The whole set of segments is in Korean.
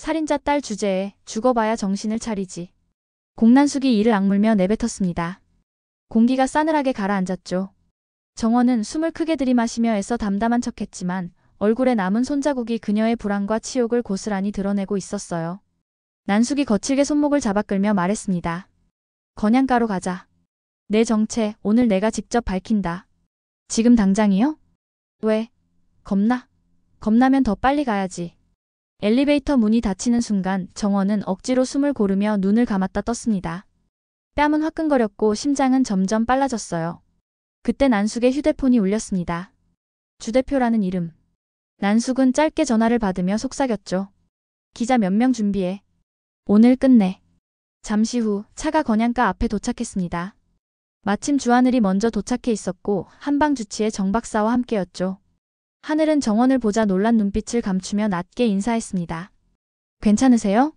살인자 딸 주제에 죽어봐야 정신을 차리지. 공난숙이 이를 악물며 내뱉었습니다. 공기가 싸늘하게 가라앉았죠. 정원은 숨을 크게 들이마시며 애써 담담한 척했지만 얼굴에 남은 손자국이 그녀의 불안과 치욕을 고스란히 드러내고 있었어요. 난숙이 거칠게 손목을 잡아 끌며 말했습니다. 건양가로 가자. 내 정체 오늘 내가 직접 밝힌다. 지금 당장이요? 왜? 겁나? 겁나면 더 빨리 가야지. 엘리베이터 문이 닫히는 순간 정원은 억지로 숨을 고르며 눈을 감았다 떴습니다. 뺨은 화끈거렸고 심장은 점점 빨라졌어요. 그때 난숙의 휴대폰이 울렸습니다. 주 대표라는 이름. 난숙은 짧게 전화를 받으며 속삭였죠. 기자 몇 명 준비해. 오늘 끝내. 잠시 후 차가 건양가 앞에 도착했습니다. 마침 주하늘이 먼저 도착해 있었고 한방 주치의 정 박사와 함께였죠. 하늘은 정원을 보자 놀란 눈빛을 감추며 낮게 인사했습니다. 괜찮으세요?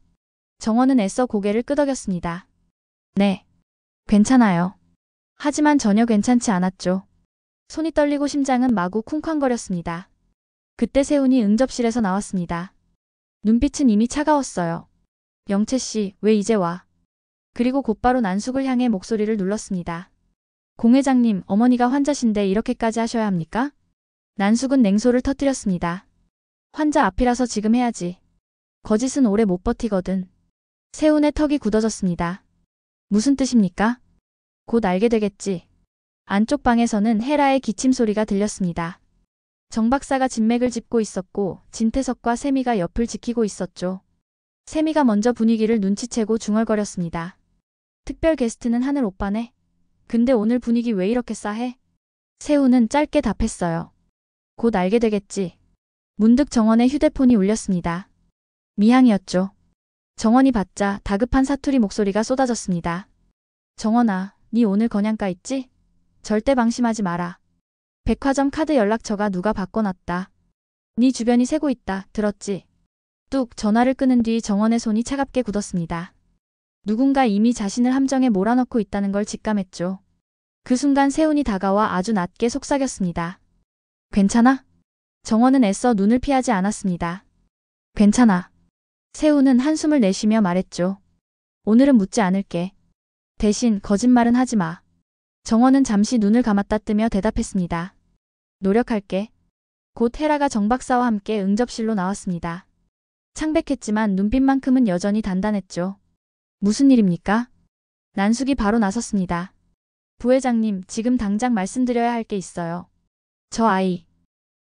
정원은 애써 고개를 끄덕였습니다. 네. 괜찮아요. 하지만 전혀 괜찮지 않았죠. 손이 떨리고 심장은 마구 쿵쾅거렸습니다. 그때 세훈이 응접실에서 나왔습니다. 눈빛은 이미 차가웠어요. 영채 씨, 왜 이제 와? 그리고 곧바로 난숙을 향해 목소리를 눌렀습니다. 공 회장님, 어머니가 환자신데 이렇게까지 하셔야 합니까? 난숙은 냉소를 터뜨렸습니다. 환자 앞이라서 지금 해야지. 거짓은 오래 못 버티거든. 세훈의 턱이 굳어졌습니다. 무슨 뜻입니까? 곧 알게 되겠지. 안쪽 방에서는 헤라의 기침 소리가 들렸습니다. 정 박사가 진맥을 짚고 있었고 진태석과 세미가 옆을 지키고 있었죠. 세미가 먼저 분위기를 눈치채고 중얼거렸습니다. 특별 게스트는 하늘 오빠네. 근데 오늘 분위기 왜 이렇게 싸해? 세훈은 짧게 답했어요. 곧 알게 되겠지. 문득 정원의 휴대폰이 울렸습니다. 미향이었죠. 정원이 받자 다급한 사투리 목소리가 쏟아졌습니다. 정원아, 네 오늘 건양가 있지? 절대 방심하지 마라. 백화점 카드 연락처가 누가 바꿔놨다. 네 주변이 새고 있다. 들었지? 뚝 전화를 끊은 뒤 정원의 손이 차갑게 굳었습니다. 누군가 이미 자신을 함정에 몰아넣고 있다는 걸 직감했죠. 그 순간 세훈이 다가와 아주 낮게 속삭였습니다. 괜찮아? 정원은 애써 눈을 피하지 않았습니다. 괜찮아. 세훈은 한숨을 내쉬며 말했죠. 오늘은 묻지 않을게. 대신 거짓말은 하지 마. 정원은 잠시 눈을 감았다 뜨며 대답했습니다. 노력할게. 곧 헤라가 정 박사와 함께 응접실로 나왔습니다. 창백했지만 눈빛만큼은 여전히 단단했죠. 무슨 일입니까? 난숙이 바로 나섰습니다. 부회장님, 지금 당장 말씀드려야 할 게 있어요. 저 아이.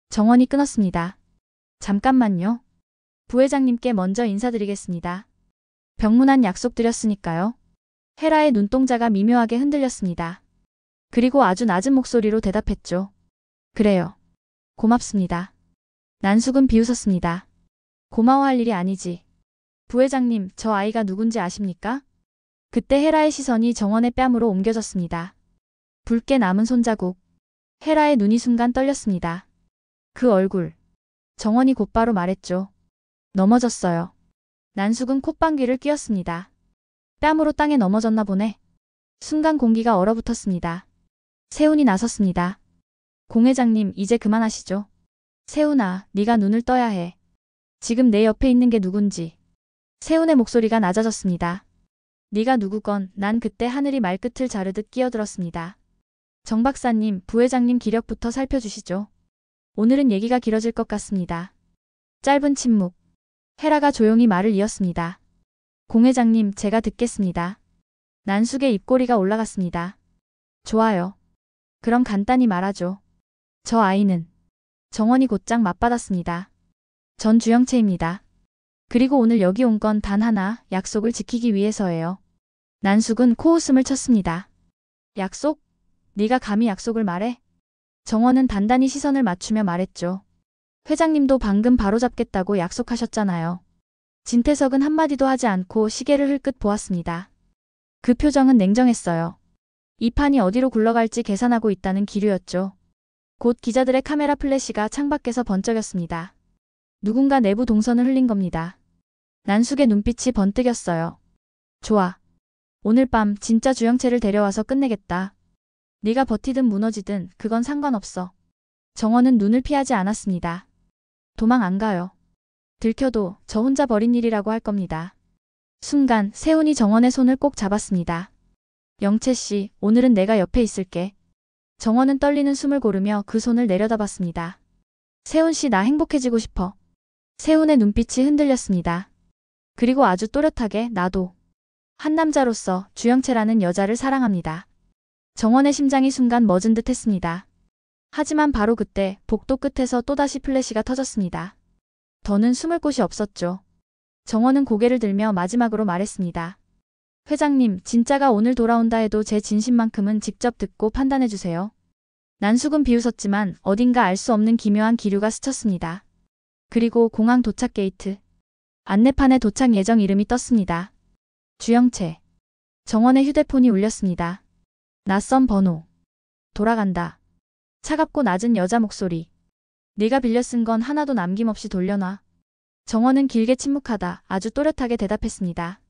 정원이 끊었습니다. 잠깐만요. 부회장님께 먼저 인사드리겠습니다. 병문안 약속드렸으니까요. 헤라의 눈동자가 미묘하게 흔들렸습니다. 그리고 아주 낮은 목소리로 대답했죠. 그래요. 고맙습니다. 난숙은 비웃었습니다. 고마워할 일이 아니지. 부회장님, 저 아이가 누군지 아십니까? 그때 헤라의 시선이 정원의 뺨으로 옮겨졌습니다. 붉게 남은 손자국. 헤라의 눈이 순간 떨렸습니다. 그 얼굴. 정원이 곧바로 말했죠. 넘어졌어요. 난숙은 콧방귀를 뀌었습니다. 뺨으로 땅에 넘어졌나 보네. 순간 공기가 얼어붙었습니다. 세훈이 나섰습니다. 공 회장님, 이제 그만하시죠. 세훈아, 네가 눈을 떠야 해. 지금 내 옆에 있는 게 누군지. 세훈의 목소리가 낮아졌습니다. 네가 누구건 난 그때 하늘이 말끝을 자르듯 끼어들었습니다. 정 박사님, 부회장님 기력부터 살펴주시죠. 오늘은 얘기가 길어질 것 같습니다. 짧은 침묵. 헤라가 조용히 말을 이었습니다. 공 회장님, 제가 듣겠습니다. 난숙의 입꼬리가 올라갔습니다. 좋아요. 그럼 간단히 말하죠. 저 아이는. 정원이 곧장 맞받았습니다. 전 주영채입니다. 그리고 오늘 여기 온 건 단 하나, 약속을 지키기 위해서예요. 난숙은 코웃음을 쳤습니다. 약속? 네가 감히 약속을 말해? 정원은 단단히 시선을 맞추며 말했죠. 회장님도 방금 바로잡겠다고 약속하셨잖아요. 진태석은 한마디도 하지 않고 시계를 흘끗 보았습니다. 그 표정은 냉정했어요. 이 판이 어디로 굴러갈지 계산하고 있다는 기류였죠. 곧 기자들의 카메라 플래시가 창밖에서 번쩍였습니다. 누군가 내부 동선을 흘린 겁니다. 난숙의 눈빛이 번뜩였어요. 좋아. 오늘 밤 진짜 주영채를 데려와서 끝내겠다. 네가 버티든 무너지든 그건 상관없어. 정원은 눈을 피하지 않았습니다. 도망 안 가요. 들켜도 저 혼자 벌인 일이라고 할 겁니다. 순간 세훈이 정원의 손을 꼭 잡았습니다. 영채 씨, 오늘은 내가 옆에 있을게. 정원은 떨리는 숨을 고르며 그 손을 내려다봤습니다. 세훈 씨, 나 행복해지고 싶어. 세훈의 눈빛이 흔들렸습니다. 그리고 아주 또렷하게 나도 한 남자로서 주영채라는 여자를 사랑합니다. 정원의 심장이 순간 멎은 듯 했습니다. 하지만 바로 그때 복도 끝에서 또다시 플래시가 터졌습니다. 더는 숨을 곳이 없었죠. 정원은 고개를 들며 마지막으로 말했습니다. 회장님, 진짜가 오늘 돌아온다 해도 제 진심만큼은 직접 듣고 판단해주세요. 난숙은 비웃었지만 어딘가 알 수 없는 기묘한 기류가 스쳤습니다. 그리고 공항 도착 게이트. 안내판에 도착 예정 이름이 떴습니다. 주영채. 정원의 휴대폰이 울렸습니다. 낯선 번호. 돌아간다. 차갑고 낮은 여자 목소리. 네가 빌려 쓴 건 하나도 남김없이 돌려놔. 정원은 길게 침묵하다 아주 또렷하게 대답했습니다.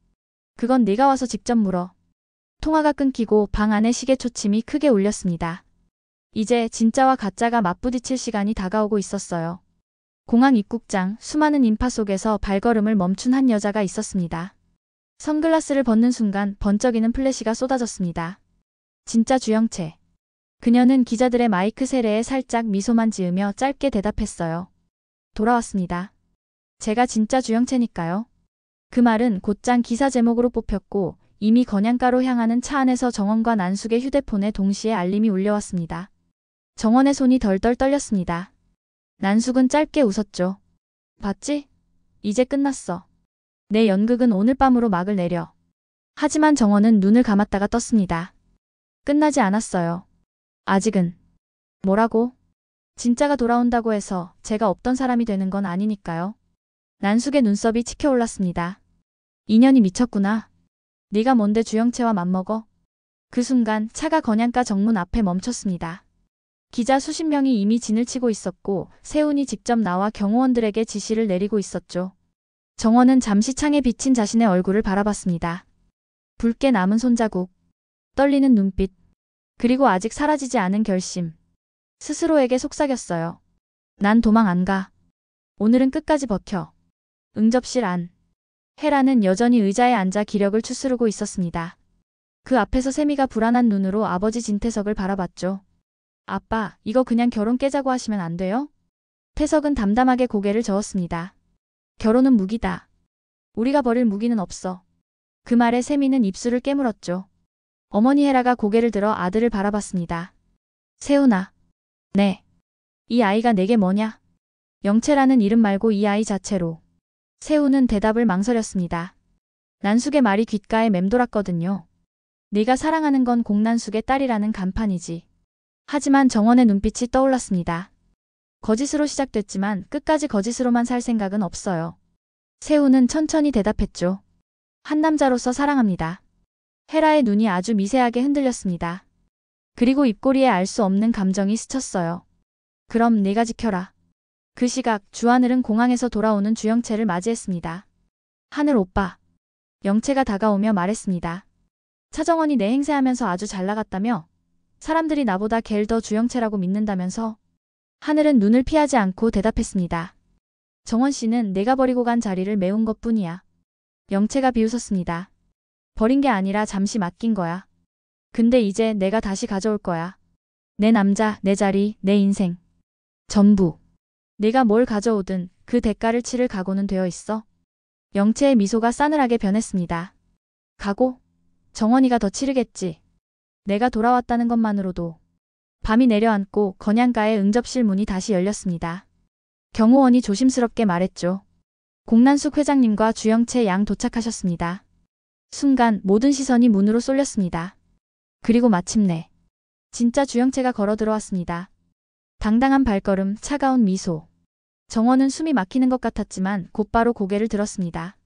그건 네가 와서 직접 물어. 통화가 끊기고 방 안의 시계 초침이 크게 울렸습니다. 이제 진짜와 가짜가 맞부딪힐 시간이 다가오고 있었어요. 공항 입국장, 수많은 인파 속에서 발걸음을 멈춘 한 여자가 있었습니다. 선글라스를 벗는 순간 번쩍이는 플래시가 쏟아졌습니다. 진짜 주영채. 그녀는 기자들의 마이크 세례에 살짝 미소만 지으며 짧게 대답했어요. 돌아왔습니다. 제가 진짜 주영채니까요. 그 말은 곧장 기사 제목으로 뽑혔고 이미 건양가로 향하는 차 안에서 정원과 난숙의 휴대폰에 동시에 알림이 울려왔습니다. 정원의 손이 덜덜 떨렸습니다. 난숙은 짧게 웃었죠. 봤지? 이제 끝났어. 내 연극은 오늘 밤으로 막을 내려. 하지만 정원은 눈을 감았다가 떴습니다. 끝나지 않았어요. 아직은. 뭐라고? 진짜가 돌아온다고 해서 제가 없던 사람이 되는 건 아니니까요. 난숙의 눈썹이 치켜올랐습니다. 인연이 미쳤구나. 네가 뭔데 주영채와 맞먹어? 그 순간 차가 건양가 정문 앞에 멈췄습니다. 기자 수십 명이 이미 진을 치고 있었고 세훈이 직접 나와 경호원들에게 지시를 내리고 있었죠. 정원은 잠시 창에 비친 자신의 얼굴을 바라봤습니다. 붉게 남은 손자국, 떨리는 눈빛, 그리고 아직 사라지지 않은 결심. 스스로에게 속삭였어요. 난 도망 안 가. 오늘은 끝까지 버텨. 응접실 안. 헤라는 여전히 의자에 앉아 기력을 추스르고 있었습니다. 그 앞에서 세미가 불안한 눈으로 아버지 진태석을 바라봤죠. 아빠, 이거 그냥 결혼 깨자고 하시면 안 돼요? 태석은 담담하게 고개를 저었습니다. 결혼은 무기다. 우리가 버릴 무기는 없어. 그 말에 세미는 입술을 깨물었죠. 어머니 헤라가 고개를 들어 아들을 바라봤습니다. 세훈아. 네. 이 아이가 내게 뭐냐? 영채라는 이름 말고 이 아이 자체로. 세훈은 대답을 망설였습니다. 난숙의 말이 귓가에 맴돌았거든요. 네가 사랑하는 건 공난숙의 딸이라는 간판이지. 하지만 정원의 눈빛이 떠올랐습니다. 거짓으로 시작됐지만 끝까지 거짓으로만 살 생각은 없어요. 세훈은 천천히 대답했죠. 한 남자로서 사랑합니다. 헤라의 눈이 아주 미세하게 흔들렸습니다. 그리고 입꼬리에 알 수 없는 감정이 스쳤어요. 그럼 네가 지켜라. 그 시각 주하늘은 공항에서 돌아오는 주영채를 맞이했습니다. 하늘 오빠. 영채가 다가오며 말했습니다. 차정원이 내 행세하면서 아주 잘 나갔다며? 사람들이 나보다 걔를 더 주영채라고 믿는다면서? 하늘은 눈을 피하지 않고 대답했습니다. 정원 씨는 내가 버리고 간 자리를 메운 것뿐이야. 영채가 비웃었습니다. 버린 게 아니라 잠시 맡긴 거야. 근데 이제 내가 다시 가져올 거야. 내 남자, 내 자리, 내 인생. 전부. 내가 뭘 가져오든 그 대가를 치를 각오는 되어 있어. 영채의 미소가 싸늘하게 변했습니다. 각오? 정원이가 더 치르겠지. 내가 돌아왔다는 것만으로도. 밤이 내려앉고 건양가의 응접실 문이 다시 열렸습니다. 경호원이 조심스럽게 말했죠. 공난숙 회장님과 주영채 양 도착하셨습니다. 순간 모든 시선이 문으로 쏠렸습니다. 그리고 마침내 진짜 주영채가 걸어 들어왔습니다. 당당한 발걸음, 차가운 미소. 정원은 숨이 막히는 것 같았지만 곧바로 고개를 들었습니다.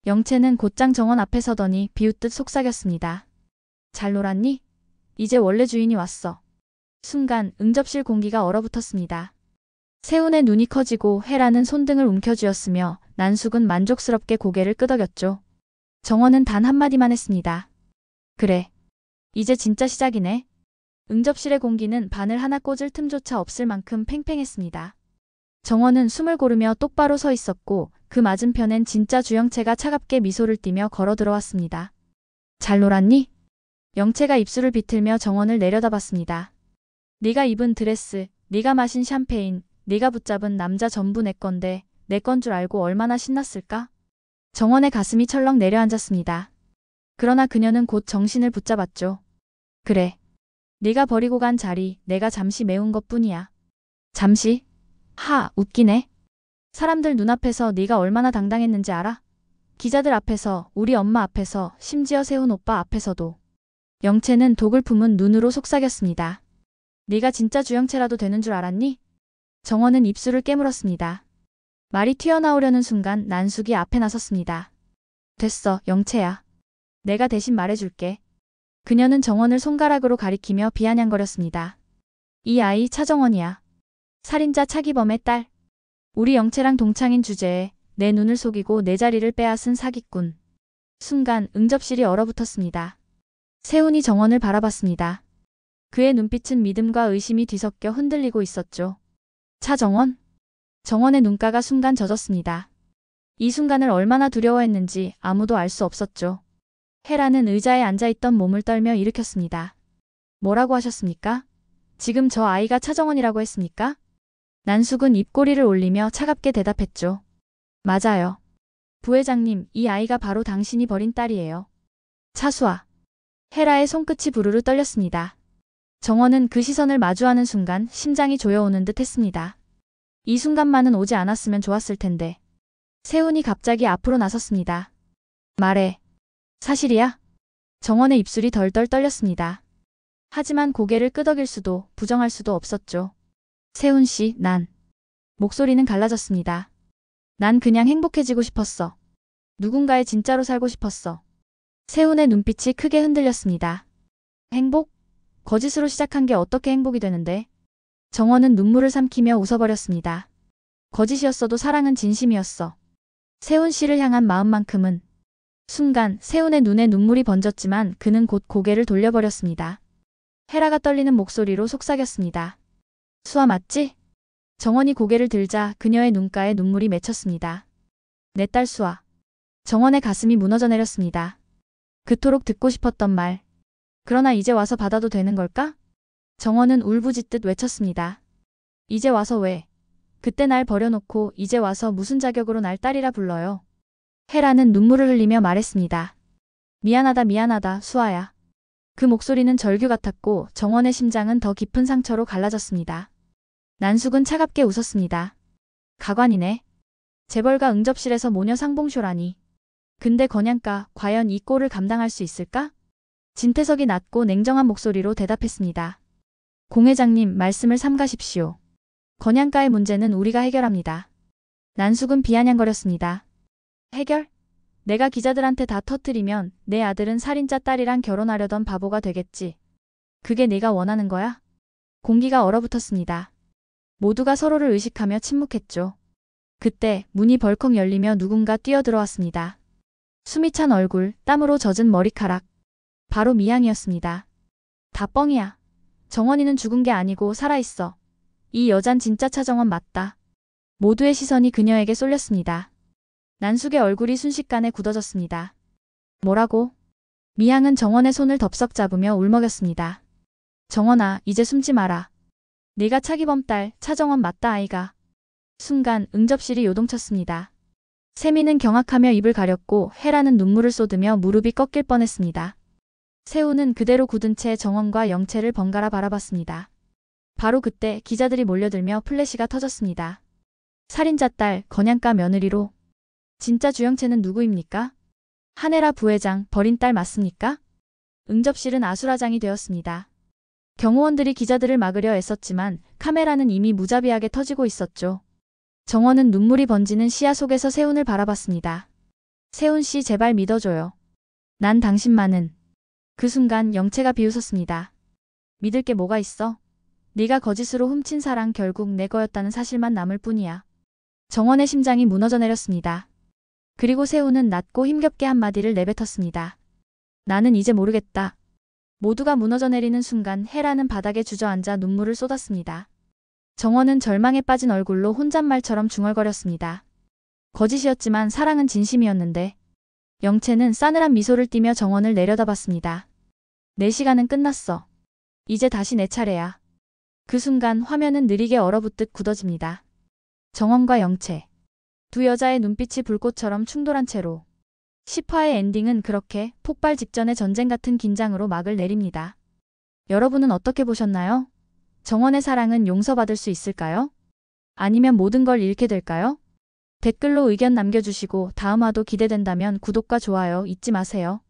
영채는 곧장 정원 앞에 서더니 비웃듯 속삭였습니다. 잘 놀았니? 이제 원래 주인이 왔어. 순간 응접실 공기가 얼어붙었습니다. 세훈의 눈이 커지고 헤라는 손등을 움켜쥐었으며 난숙은 만족스럽게 고개를 끄덕였죠. 정원은 단 한마디만 했습니다. 그래. 이제 진짜 시작이네. 응접실의 공기는 바늘 하나 꽂을 틈조차 없을 만큼 팽팽했습니다. 정원은 숨을 고르며 똑바로 서 있었고 그 맞은편엔 진짜 주영채가 차갑게 미소를 띠며 걸어 들어왔습니다. 잘 놀았니? 영채가 입술을 비틀며 정원을 내려다봤습니다. 네가 입은 드레스, 네가 마신 샴페인, 네가 붙잡은 남자 전부 내 건데 내 건 줄 알고 얼마나 신났을까? 정원의 가슴이 철렁 내려앉았습니다. 그러나 그녀는 곧 정신을 붙잡았죠. 그래. 네가 버리고 간 자리 내가 잠시 메운 것뿐이야. 잠시? 하, 웃기네. 사람들 눈앞에서 네가 얼마나 당당했는지 알아? 기자들 앞에서, 우리 엄마 앞에서, 심지어 세훈 오빠 앞에서도. 영채는 독을 품은 눈으로 속삭였습니다. 네가 진짜 주영채라도 되는 줄 알았니? 정원은 입술을 깨물었습니다. 말이 튀어나오려는 순간 난숙이 앞에 나섰습니다. 됐어, 영채야. 내가 대신 말해줄게. 그녀는 정원을 손가락으로 가리키며 비아냥거렸습니다. 이 아이 차정원이야. 살인자 차기범의 딸. 우리 영채랑 동창인 주제에 내 눈을 속이고 내 자리를 빼앗은 사기꾼. 순간 응접실이 얼어붙었습니다. 세훈이 정원을 바라봤습니다. 그의 눈빛은 믿음과 의심이 뒤섞여 흔들리고 있었죠. 차정원? 정원의 눈가가 순간 젖었습니다. 이 순간을 얼마나 두려워했는지 아무도 알 수 없었죠. 헤라는 의자에 앉아있던 몸을 떨며 일으켰습니다. 뭐라고 하셨습니까? 지금 저 아이가 차정원이라고 했습니까? 난숙은 입꼬리를 올리며 차갑게 대답했죠. 맞아요. 부회장님, 이 아이가 바로 당신이 버린 딸이에요. 차수아. 헤라의 손끝이 부르르 떨렸습니다. 정원은 그 시선을 마주하는 순간 심장이 조여오는 듯 했습니다. 이 순간만은 오지 않았으면 좋았을 텐데. 세훈이 갑자기 앞으로 나섰습니다. 말해. 사실이야? 정원의 입술이 덜덜 떨렸습니다. 하지만 고개를 끄덕일 수도 부정할 수도 없었죠. 세훈 씨, 난. 목소리는 갈라졌습니다. 난 그냥 행복해지고 싶었어. 누군가의 진짜로 살고 싶었어. 세훈의 눈빛이 크게 흔들렸습니다. 행복? 거짓으로 시작한 게 어떻게 행복이 되는데? 정원은 눈물을 삼키며 웃어버렸습니다. 거짓이었어도 사랑은 진심이었어. 세훈 씨를 향한 마음만큼은. 순간 세훈의 눈에 눈물이 번졌지만 그는 곧 고개를 돌려버렸습니다. 헤라가 떨리는 목소리로 속삭였습니다. 수아 맞지? 정원이 고개를 들자 그녀의 눈가에 눈물이 맺혔습니다. 내 딸 수아. 정원의 가슴이 무너져 내렸습니다. 그토록 듣고 싶었던 말. 그러나 이제 와서 받아도 되는 걸까? 정원은 울부짖듯 외쳤습니다. 이제 와서 왜? 그때 날 버려놓고 이제 와서 무슨 자격으로 날 딸이라 불러요? 헤라는 눈물을 흘리며 말했습니다. 미안하다 미안하다 수아야. 그 목소리는 절규 같았고 정원의 심장은 더 깊은 상처로 갈라졌습니다. 난숙은 차갑게 웃었습니다. 가관이네. 재벌가 응접실에서 모녀 상봉쇼라니. 근데 건양가 과연 이 꼴을 감당할 수 있을까? 진태석이 낮고 냉정한 목소리로 대답했습니다. 공 회장님 말씀을 삼가십시오. 건양가의 문제는 우리가 해결합니다. 난숙은 비아냥거렸습니다. 해결? 내가 기자들한테 다 터뜨리면 내 아들은 살인자 딸이랑 결혼하려던 바보가 되겠지. 그게 네가 원하는 거야? 공기가 얼어붙었습니다. 모두가 서로를 의식하며 침묵했죠. 그때 문이 벌컥 열리며 누군가 뛰어들어왔습니다. 숨이 찬 얼굴, 땀으로 젖은 머리카락. 바로 미향이었습니다. 다 뻥이야. 정원이는 죽은 게 아니고 살아있어. 이 여잔 진짜 차정원 맞다. 모두의 시선이 그녀에게 쏠렸습니다. 난숙의 얼굴이 순식간에 굳어졌습니다. 뭐라고? 미향은 정원의 손을 덥석 잡으며 울먹였습니다. 정원아, 이제 숨지 마라. 네가 차기범 딸 차정원 맞다 아이가. 순간 응접실이 요동쳤습니다. 세미는 경악하며 입을 가렸고 헤라는 눈물을 쏟으며 무릎이 꺾일 뻔했습니다. 세훈은 그대로 굳은 채 정원과 영채를 번갈아 바라봤습니다. 바로 그때 기자들이 몰려들며 플래시가 터졌습니다. 살인자 딸 건양가 며느리로. 진짜 주영채는 누구입니까? 한혜라 부회장 버린 딸 맞습니까? 응접실은 아수라장이 되었습니다. 경호원들이 기자들을 막으려 애썼지만 카메라는 이미 무자비하게 터지고 있었죠. 정원은 눈물이 번지는 시야 속에서 세훈을 바라봤습니다. 세훈 씨 제발 믿어줘요. 난 당신만은. 그 순간 영채가 비웃었습니다. 믿을 게 뭐가 있어? 네가 거짓으로 훔친 사랑 결국 내 거였다는 사실만 남을 뿐이야. 정원의 심장이 무너져 내렸습니다. 그리고 세훈은 낮고 힘겹게 한마디를 내뱉었습니다. 나는 이제 모르겠다. 모두가 무너져 내리는 순간 헤라는 바닥에 주저앉아 눈물을 쏟았습니다. 정원은 절망에 빠진 얼굴로 혼잣말처럼 중얼거렸습니다. 거짓이었지만 사랑은 진심이었는데. 영채는 싸늘한 미소를 띠며 정원을 내려다봤습니다. 내 시간은 끝났어. 이제 다시 내 차례야. 그 순간 화면은 느리게 얼어붙듯 굳어집니다. 정원과 영채. 두 여자의 눈빛이 불꽃처럼 충돌한 채로 10화의 엔딩은 그렇게 폭발 직전의 전쟁 같은 긴장으로 막을 내립니다. 여러분은 어떻게 보셨나요? 정원의 사랑은 용서받을 수 있을까요? 아니면 모든 걸 잃게 될까요? 댓글로 의견 남겨주시고 다음 화도 기대된다면 구독과 좋아요 잊지 마세요.